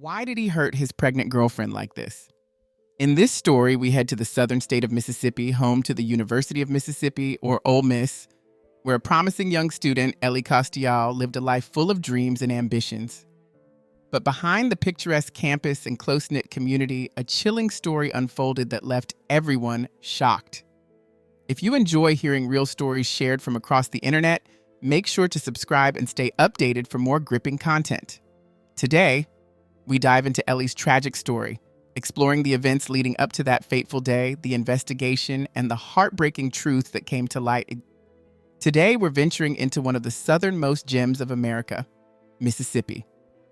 Why did he hurt his pregnant girlfriend like this? In this story, we head to the southern state of Mississippi, home to the University of Mississippi, or Ole Miss, where a promising young student, Ellie Costial, lived a life full of dreams and ambitions. But behind the picturesque campus and close-knit community, a chilling story unfolded that left everyone shocked. If you enjoy hearing real stories shared from across the internet, make sure to subscribe and stay updated for more gripping content. Today, we dive into Ellie's tragic story, exploring the events leading up to that fateful day, the investigation, and the heartbreaking truths that came to light. Today, we're venturing into one of the southernmost gems of America, Mississippi.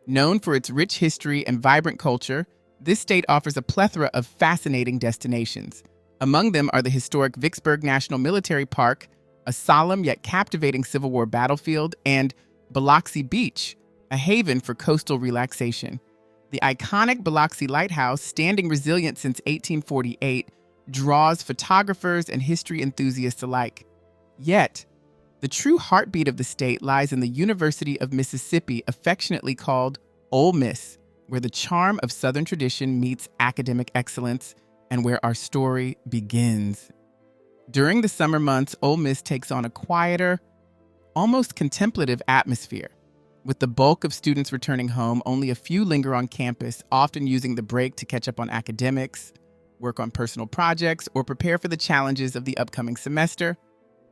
Known for its rich history and vibrant culture, this state offers a plethora of fascinating destinations. Among them are the historic Vicksburg National Military Park, a solemn yet captivating Civil War battlefield, and Biloxi Beach, a haven for coastal relaxation. The iconic Biloxi Lighthouse, standing resilient since 1848, draws photographers and history enthusiasts alike. Yet, the true heartbeat of the state lies in the University of Mississippi, affectionately called Ole Miss, where the charm of Southern tradition meets academic excellence and where our story begins. During the summer months, Ole Miss takes on a quieter, almost contemplative atmosphere. With the bulk of students returning home, only a few linger on campus, often using the break to catch up on academics, work on personal projects, or prepare for the challenges of the upcoming semester.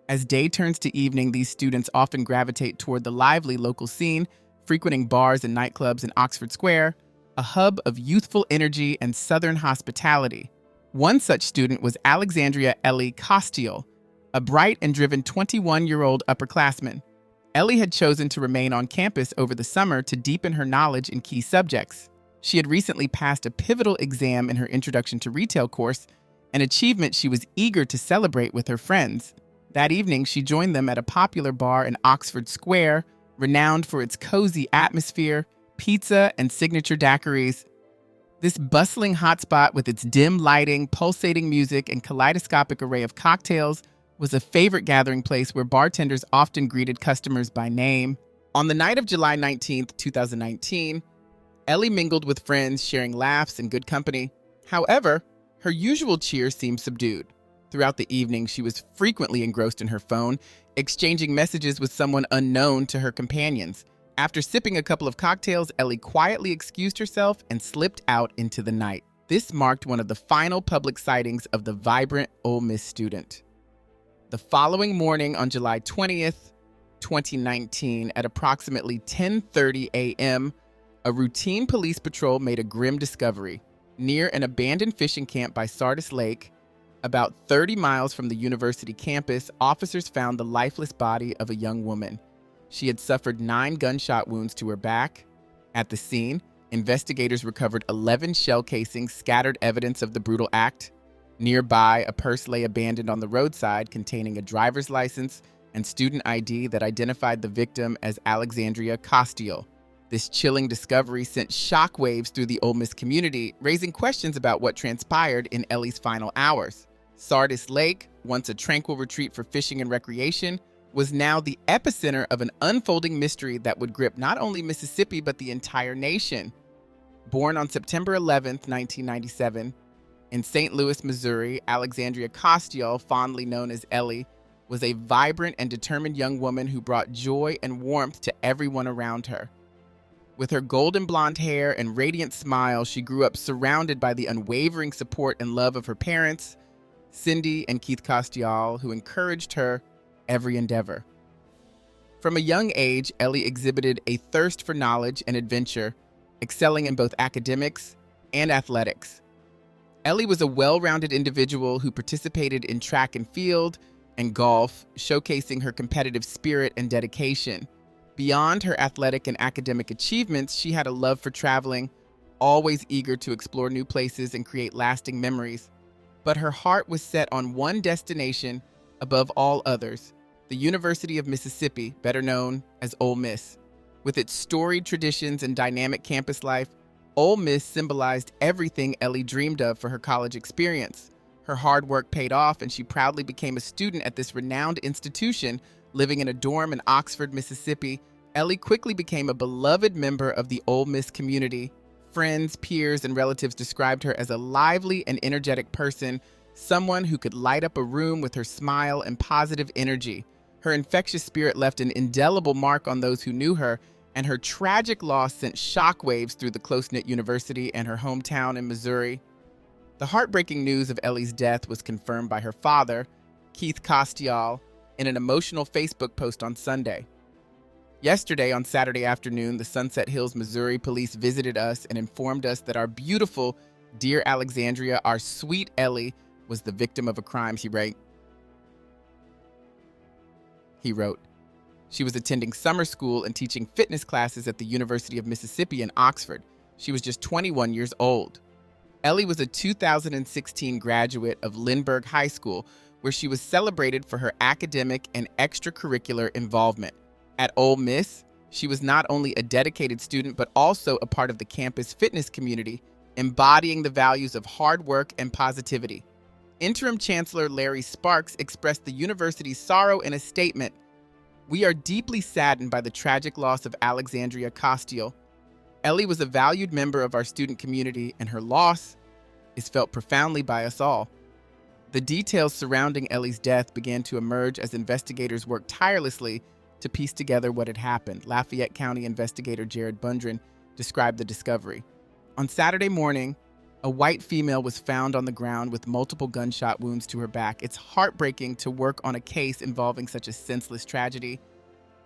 As day turns to evening, these students often gravitate toward the lively local scene, frequenting bars and nightclubs in Oxford Square, a hub of youthful energy and Southern hospitality. One such student was Alexandria Ellie Costial, a bright and driven 21-year-old upperclassman. Ellie had chosen to remain on campus over the summer to deepen her knowledge in key subjects. She had recently passed a pivotal exam in her Introduction to Retail course, an achievement she was eager to celebrate with her friends. That evening, she joined them at a popular bar in Oxford Square, renowned for its cozy atmosphere, pizza, and signature daiquiris. This bustling hotspot with its dim lighting, pulsating music, and kaleidoscopic array of cocktails was a favorite gathering place where bartenders often greeted customers by name. On the night of July 19th, 2019, Ellie mingled with friends, sharing laughs and good company. However, her usual cheer seemed subdued. Throughout the evening, she was frequently engrossed in her phone, exchanging messages with someone unknown to her companions. After sipping a couple of cocktails, Ellie quietly excused herself and slipped out into the night. This marked one of the final public sightings of the vibrant Ole Miss student. The following morning on July 20th, 2019, at approximately 10:30 a.m., a routine police patrol made a grim discovery. Near an abandoned fishing camp by Sardis Lake, about 30 miles from the university campus, officers found the lifeless body of a young woman. She had suffered 9 gunshot wounds to her back. At the scene, investigators recovered 11 shell casings, scattered evidence of the brutal act. Nearby, a purse lay abandoned on the roadside containing a driver's license and student ID that identified the victim as Alexandria Costial. This chilling discovery sent shockwaves through the Ole Miss community, raising questions about what transpired in Ellie's final hours. Sardis Lake, once a tranquil retreat for fishing and recreation, was now the epicenter of an unfolding mystery that would grip not only Mississippi but the entire nation. Born on September 11th, 1997, in St. Louis, Missouri, Alexandria Costial, fondly known as Ellie, was a vibrant and determined young woman who brought joy and warmth to everyone around her. With her golden blonde hair and radiant smile, she grew up surrounded by the unwavering support and love of her parents, Cindy and Keith Costial, who encouraged her every endeavor. From a young age, Ellie exhibited a thirst for knowledge and adventure, excelling in both academics and athletics. Ellie was a well-rounded individual who participated in track and field and golf, showcasing her competitive spirit and dedication. Beyond her athletic and academic achievements, she had a love for traveling, always eager to explore new places and create lasting memories. But her heart was set on one destination above all others: the University of Mississippi, better known as Ole Miss. With its storied traditions and dynamic campus life, Ole Miss symbolized everything Ellie dreamed of for her college experience. Her hard work paid off, and she proudly became a student at this renowned institution. Living in a dorm in Oxford, Mississippi, Ellie quickly became a beloved member of the Ole Miss community, Friends, peers, and relatives described her as a lively and energetic person, someone who could light up a room with her smile and positive energy. Her infectious spirit left an indelible mark on those who knew her, and her tragic loss sent shockwaves through the close-knit university and her hometown in Missouri. The heartbreaking news of Ellie's death was confirmed by her father, Keith Costial, in an emotional Facebook post on Sunday. Yesterday, on Saturday afternoon, the Sunset Hills, Missouri police visited us and informed us that our beautiful, dear Alexandria, our sweet Ellie, was the victim of a crime, he wrote. She was attending summer school and teaching fitness classes at the University of Mississippi in Oxford. She was just 21 years old. Ellie was a 2016 graduate of Lindbergh High School, where she was celebrated for her academic and extracurricular involvement. At Ole Miss, she was not only a dedicated student, but also a part of the campus fitness community, embodying the values of hard work and positivity. Interim Chancellor Larry Sparks expressed the university's sorrow in a statement. "We are deeply saddened by the tragic loss of Alexandria Costial. Ellie was a valued member of our student community, and her loss is felt profoundly by us all." The details surrounding Ellie's death began to emerge as investigators worked tirelessly to piece together what had happened. Lafayette County investigator Jared Bundren described the discovery. On Saturday morning, a white female was found on the ground with multiple gunshot wounds to her back. It's heartbreaking to work on a case involving such a senseless tragedy.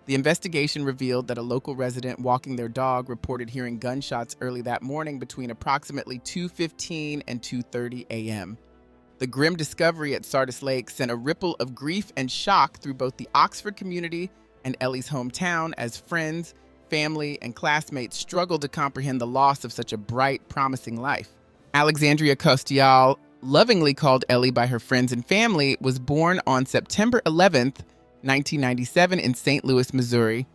The investigation revealed that a local resident walking their dog reported hearing gunshots early that morning between approximately 2:15 and 2:30 a.m. The grim discovery at Sardis Lake sent a ripple of grief and shock through both the Oxford community and Ellie's hometown as friends, family, and classmates struggled to comprehend the loss of such a bright, promising life. Alexandria Costial, lovingly called Ellie by her friends and family, was born on September 11th, 1997 in St. Louis, Missouri.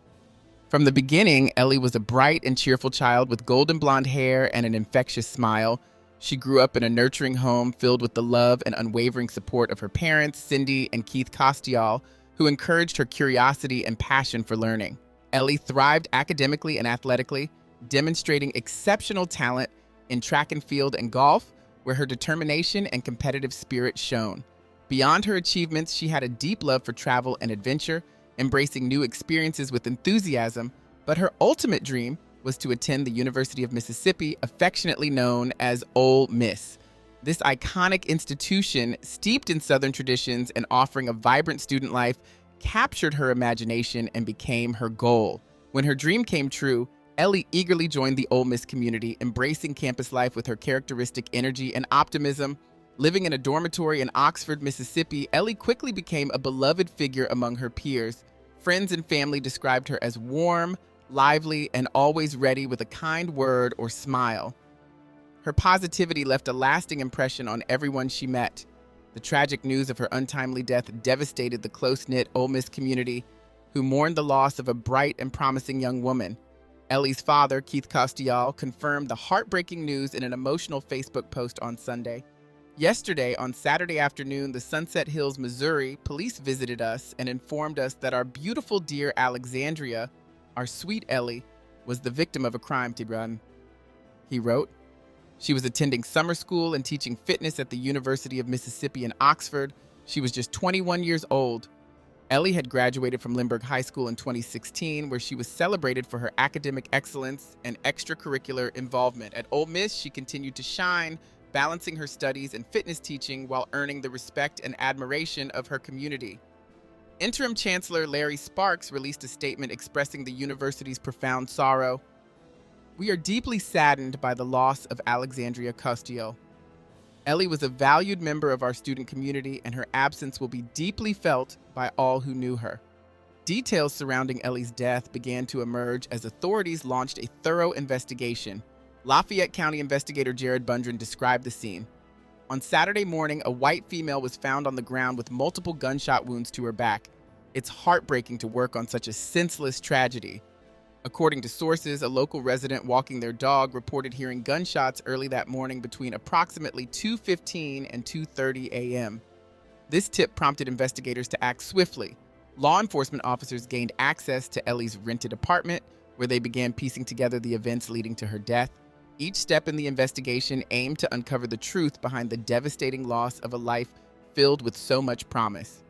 From the beginning, Ellie was a bright and cheerful child with golden blonde hair and an infectious smile. She grew up in a nurturing home filled with the love and unwavering support of her parents, Cindy and Keith Costial, who encouraged her curiosity and passion for learning. Ellie thrived academically and athletically, demonstrating exceptional talent in track and field and golf, where her determination and competitive spirit shone. Beyond her achievements, she had a deep love for travel and adventure, embracing new experiences with enthusiasm, but her ultimate dream was to attend the University of Mississippi, affectionately known as Ole Miss. This iconic institution, steeped in Southern traditions and offering a vibrant student life, captured her imagination and became her goal. When her dream came true, Ellie eagerly joined the Ole Miss community, embracing campus life with her characteristic energy and optimism. Living in a dormitory in Oxford, Mississippi, Ellie quickly became a beloved figure among her peers. Friends and family described her as warm, lively, and always ready with a kind word or smile. Her positivity left a lasting impression on everyone she met. The tragic news of her untimely death devastated the close-knit Ole Miss community, who mourned the loss of a bright and promising young woman. Ellie's father, Keith Costial, confirmed the heartbreaking news in an emotional Facebook post on Sunday. Yesterday, on Saturday afternoon, the Sunset Hills, Missouri police visited us and informed us that our beautiful dear Alexandria, our sweet Ellie, was the victim of a crime, he wrote. She was attending summer school and teaching fitness at the University of Mississippi in Oxford. She was just 21 years old. Ellie had graduated from Lindbergh High School in 2016, where she was celebrated for her academic excellence and extracurricular involvement. At Ole Miss, she continued to shine, balancing her studies and fitness teaching while earning the respect and admiration of her community. Interim Chancellor Larry Sparks released a statement expressing the university's profound sorrow. "We are deeply saddened by the loss of Alexandria Costial. Ellie was a valued member of our student community, and her absence will be deeply felt by all who knew her." Details surrounding Ellie's death began to emerge as authorities launched a thorough investigation. Lafayette County investigator Jared Bundren described the scene. On Saturday morning, a white female was found on the ground with multiple gunshot wounds to her back. It's heartbreaking to work on such a senseless tragedy. According to sources, a local resident walking their dog reported hearing gunshots early that morning between approximately 2:15 and 2:30 a.m. This tip prompted investigators to act swiftly. Law enforcement officers gained access to Ellie's rented apartment, where they began piecing together the events leading to her death. Each step in the investigation aimed to uncover the truth behind the devastating loss of a life filled with so much promise.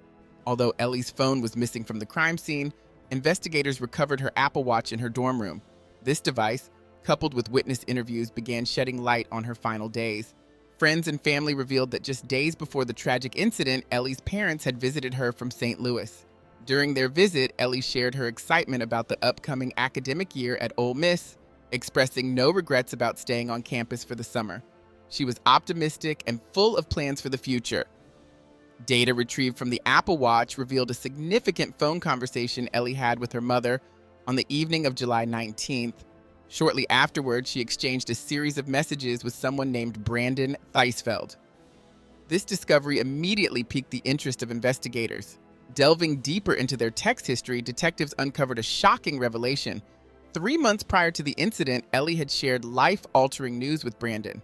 Although Ellie's phone was missing from the crime scene, investigators recovered her Apple Watch in her dorm room. This device, coupled with witness interviews, began shedding light on her final days. Friends and family revealed that just days before the tragic incident, Ellie's parents had visited her from St. Louis. During their visit, Ellie shared her excitement about the upcoming academic year at Ole Miss, expressing no regrets about staying on campus for the summer. She was optimistic and full of plans for the future. Data retrieved from the Apple Watch revealed a significant phone conversation Ellie had with her mother on the evening of July 19th. Shortly afterward, she exchanged a series of messages with someone named Brandon Theisfeld. This discovery immediately piqued the interest of investigators. Delving deeper into their text history, detectives uncovered a shocking revelation. 3 months prior to the incident, Ellie had shared life-altering news with Brandon.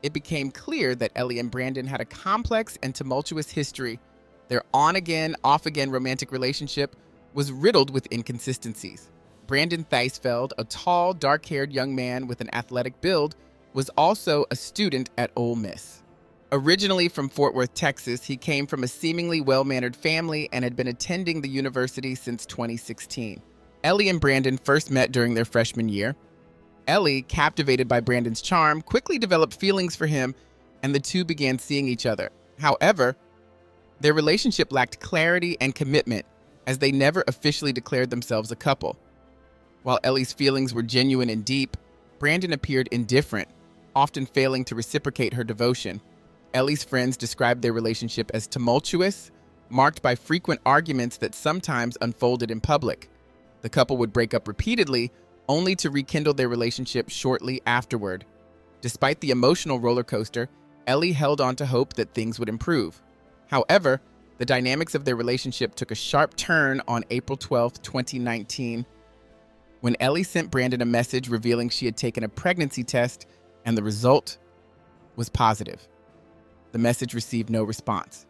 It became clear that Ellie and Brandon had a complex and tumultuous history. Their on-again, off-again romantic relationship was riddled with inconsistencies. Brandon Theisfeld, a tall, dark-haired young man with an athletic build, was also a student at Ole Miss. Originally from Fort Worth, Texas, he came from a seemingly well-mannered family and had been attending the university since 2016. Ellie and Brandon first met during their freshman year. Ellie, captivated by Brandon's charm, quickly developed feelings for him, and the two began seeing each other. However, their relationship lacked clarity and commitment, as they never officially declared themselves a couple. While Ellie's feelings were genuine and deep, Brandon appeared indifferent, often failing to reciprocate her devotion. Ellie's friends described their relationship as tumultuous, marked by frequent arguments that sometimes unfolded in public. The couple would break up repeatedly, only to rekindle their relationship shortly afterward. Despite the emotional roller coaster, Ellie held on to hope that things would improve. However, the dynamics of their relationship took a sharp turn on April 12, 2019, when Ellie sent Brandon a message revealing she had taken a pregnancy test and the result was positive. The message received no response.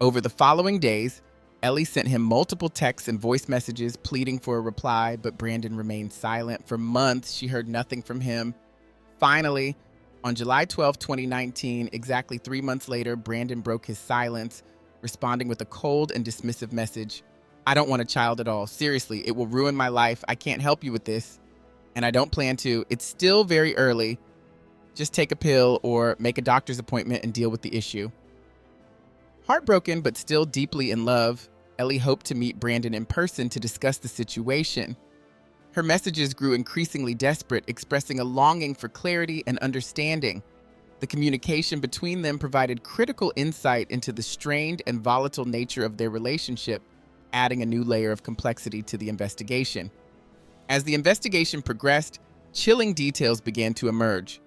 Over the following days, Ellie sent him multiple texts and voice messages pleading for a reply, but Brandon remained silent. For months, she heard nothing from him. Finally, on July 12, 2019, exactly 3 months later, Brandon broke his silence, responding with a cold and dismissive message. "I don't want a child at all. Seriously, it will ruin my life. I can't help you with this, and I don't plan to. It's still very early. Just take a pill or make a doctor's appointment and deal with the issue." Heartbroken but still deeply in love, Ellie hoped to meet Brandon in person to discuss the situation. Her messages grew increasingly desperate, expressing a longing for clarity and understanding. The communication between them provided critical insight into the strained and volatile nature of their relationship, adding a new layer of complexity to the investigation. As the investigation progressed, chilling details began to emerge.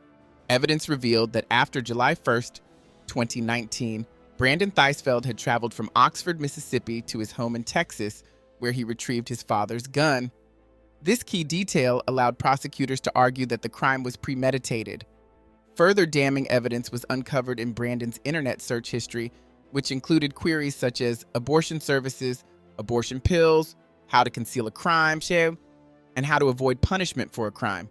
Evidence revealed that after July 1st, 2019, Brandon Theisfeld had traveled from Oxford, Mississippi to his home in Texas, where he retrieved his father's gun. This key detail allowed prosecutors to argue that the crime was premeditated. Further damning evidence was uncovered in Brandon's internet search history, which included queries such as abortion services, abortion pills, how to conceal a crime, and how to avoid punishment for a crime.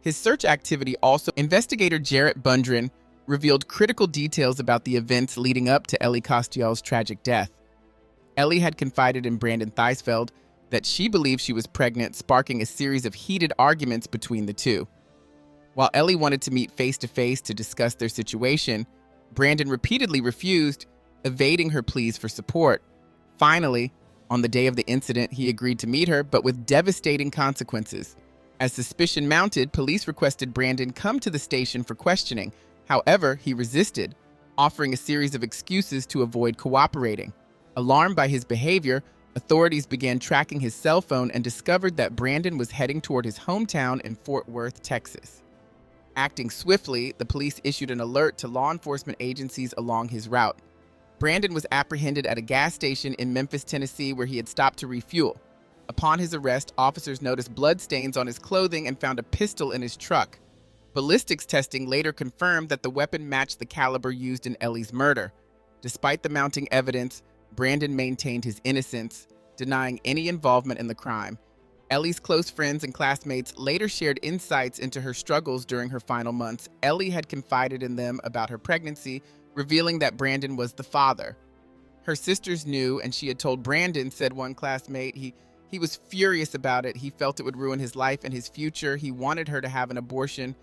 His search activity also, investigator Jarrett Bundren revealed critical details about the events leading up to Ellie Costial's tragic death. Ellie had confided in Brandon Theisfeld that she believed she was pregnant, sparking a series of heated arguments between the two. While Ellie wanted to meet face-to-face to discuss their situation, Brandon repeatedly refused, evading her pleas for support. Finally, on the day of the incident, he agreed to meet her, but with devastating consequences. As suspicion mounted, police requested Brandon come to the station for questioning. However, he resisted, offering a series of excuses to avoid cooperating. Alarmed by his behavior, authorities began tracking his cell phone and discovered that Brandon was heading toward his hometown in Fort Worth, Texas. Acting swiftly, the police issued an alert to law enforcement agencies along his route. Brandon was apprehended at a gas station in Memphis, Tennessee, where he had stopped to refuel. Upon his arrest, officers noticed bloodstains on his clothing and found a pistol in his truck. Ballistics testing later confirmed that the weapon matched the caliber used in Ellie's murder. Despite the mounting evidence, Brandon maintained his innocence, denying any involvement in the crime. Ellie's close friends and classmates later shared insights into her struggles during her final months. Ellie had confided in them about her pregnancy, revealing that Brandon was the father. Her sisters knew, and she had told Brandon, said one classmate. He was furious about it. He felt it would ruin his life and his future. He wanted her to have an abortion,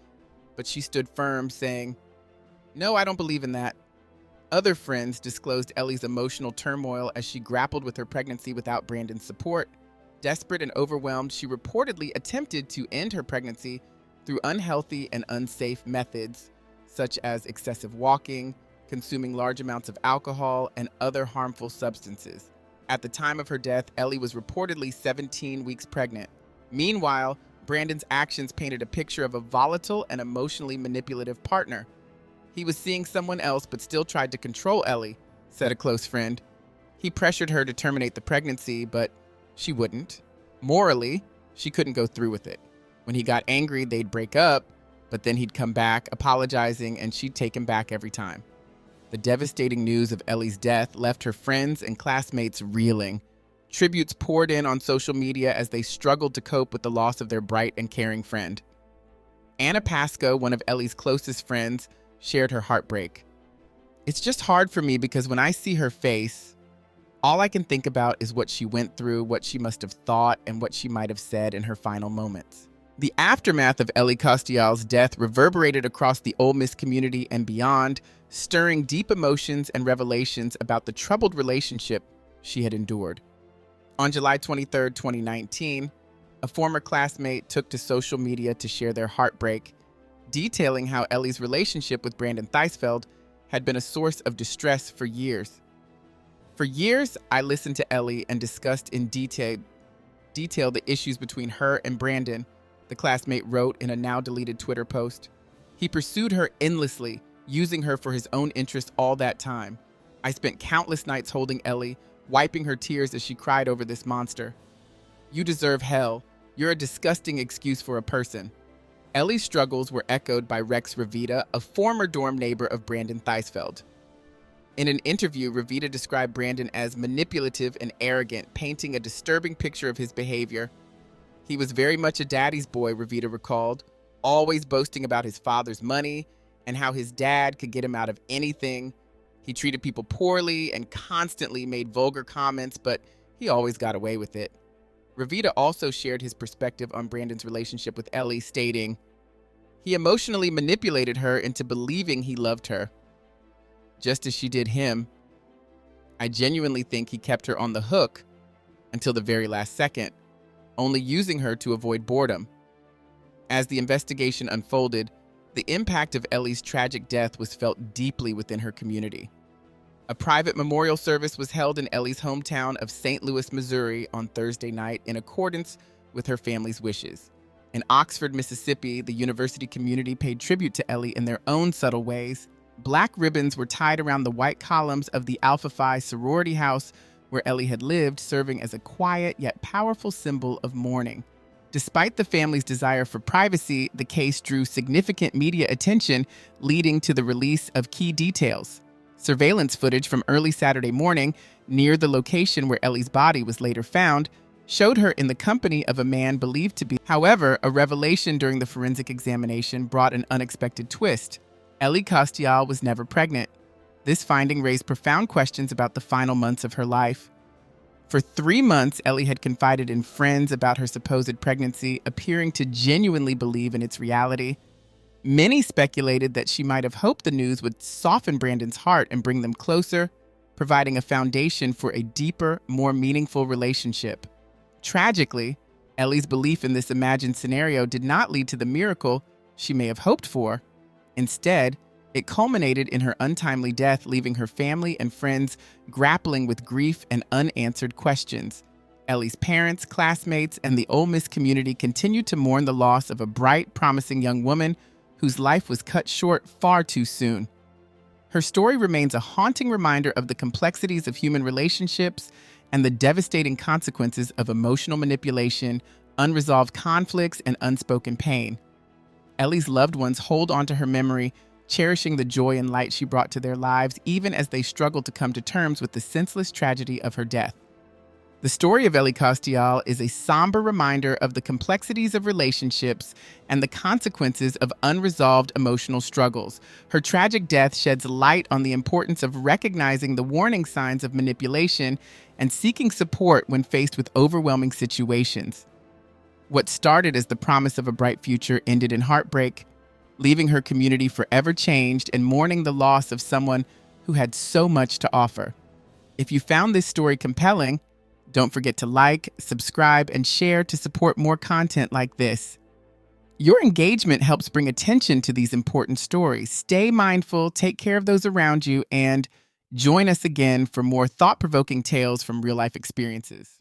but she stood firm, saying, "No, I don't believe in that." Other friends disclosed Ellie's emotional turmoil as she grappled with her pregnancy without Brandon's support. Desperate and overwhelmed, she reportedly attempted to end her pregnancy through unhealthy and unsafe methods, such as excessive walking, consuming large amounts of alcohol, and other harmful substances. At the time of her death, Ellie was reportedly 17 weeks pregnant. Meanwhile, Brandon's actions painted a picture of a volatile and emotionally manipulative partner. He was seeing someone else but still tried to control Ellie, said a close friend. He pressured her to terminate the pregnancy, but she wouldn't. Morally, she couldn't go through with it. When he got angry, they'd break up, but then he'd come back, apologizing, and she'd take him back every time. The devastating news of Ellie's death left her friends and classmates reeling. Tributes poured in on social media as they struggled to cope with the loss of their bright and caring friend. Anna Pasco, one of Ellie's closest friends, shared her heartbreak. "It's just hard for me because when I see her face, all I can think about is what she went through, what she must have thought, and what she might have said in her final moments." The aftermath of Ellie Costial's death reverberated across the Ole Miss community and beyond, stirring deep emotions and revelations about the troubled relationship she had endured. On July 23, 2019, a former classmate took to social media to share their heartbreak, detailing how Ellie's relationship with Brandon Theisfeld had been a source of distress for years. "For years, I listened to Ellie and discussed in detail the issues between her and Brandon," the classmate wrote in a now-deleted Twitter post. "He pursued her endlessly, using her for his own interest all that time. I spent countless nights holding Ellie, wiping her tears as she cried over this monster. You deserve hell. You're a disgusting excuse for a person." Ellie's struggles were echoed by Rex Revita, a former dorm neighbor of Brandon Theisfeld. In an interview, Revita described Brandon as manipulative and arrogant, painting a disturbing picture of his behavior. "He was very much a daddy's boy," Revita recalled, always boasting about his father's money and how his dad could get him out of anything. He treated people poorly and constantly made vulgar comments, but he always got away with it. Revita also shared his perspective on Brandon's relationship with Ellie, stating, "He emotionally manipulated her into believing he loved her, just as she did him. I genuinely think he kept her on the hook until the very last second, only using her to avoid boredom." As the investigation unfolded, the impact of Ellie's tragic death was felt deeply within her community. A private memorial service was held in Ellie's hometown of St. Louis, Missouri on Thursday night in accordance with her family's wishes. In Oxford, Mississippi, the university community paid tribute to Ellie in their own subtle ways. Black ribbons were tied around the white columns of the Alpha Phi sorority house where Ellie had lived, serving as a quiet yet powerful symbol of mourning. Despite the family's desire for privacy, the case drew significant media attention, leading to the release of key details. Surveillance footage from early Saturday morning, near the location where Ellie's body was later found, showed her in the company of a man believed to be. However, a revelation during the forensic examination brought an unexpected twist. Ellie Costial was never pregnant. This finding raised profound questions about the final months of her life. For 3 months, Ellie had confided in friends about her supposed pregnancy, appearing to genuinely believe in its reality. Many speculated that she might have hoped the news would soften Brandon's heart and bring them closer, providing a foundation for a deeper, more meaningful relationship. Tragically, Ellie's belief in this imagined scenario did not lead to the miracle she may have hoped for. Instead, it culminated in her untimely death, leaving her family and friends grappling with grief and unanswered questions. Ellie's parents, classmates, and the Ole Miss community continued to mourn the loss of a bright, promising young woman whose life was cut short far too soon. Her story remains a haunting reminder of the complexities of human relationships and the devastating consequences of emotional manipulation, unresolved conflicts, and unspoken pain. Ellie's loved ones hold on to her memory, cherishing the joy and light she brought to their lives, even as they struggle to come to terms with the senseless tragedy of her death. The story of Ellie Costial is a somber reminder of the complexities of relationships and the consequences of unresolved emotional struggles. Her tragic death sheds light on the importance of recognizing the warning signs of manipulation and seeking support when faced with overwhelming situations. What started as the promise of a bright future ended in heartbreak, leaving her community forever changed and mourning the loss of someone who had so much to offer. If you found this story compelling, don't forget to like, subscribe, and share to support more content like this. Your engagement helps bring attention to these important stories. Stay mindful, take care of those around you, and join us again for more thought-provoking tales from real-life experiences.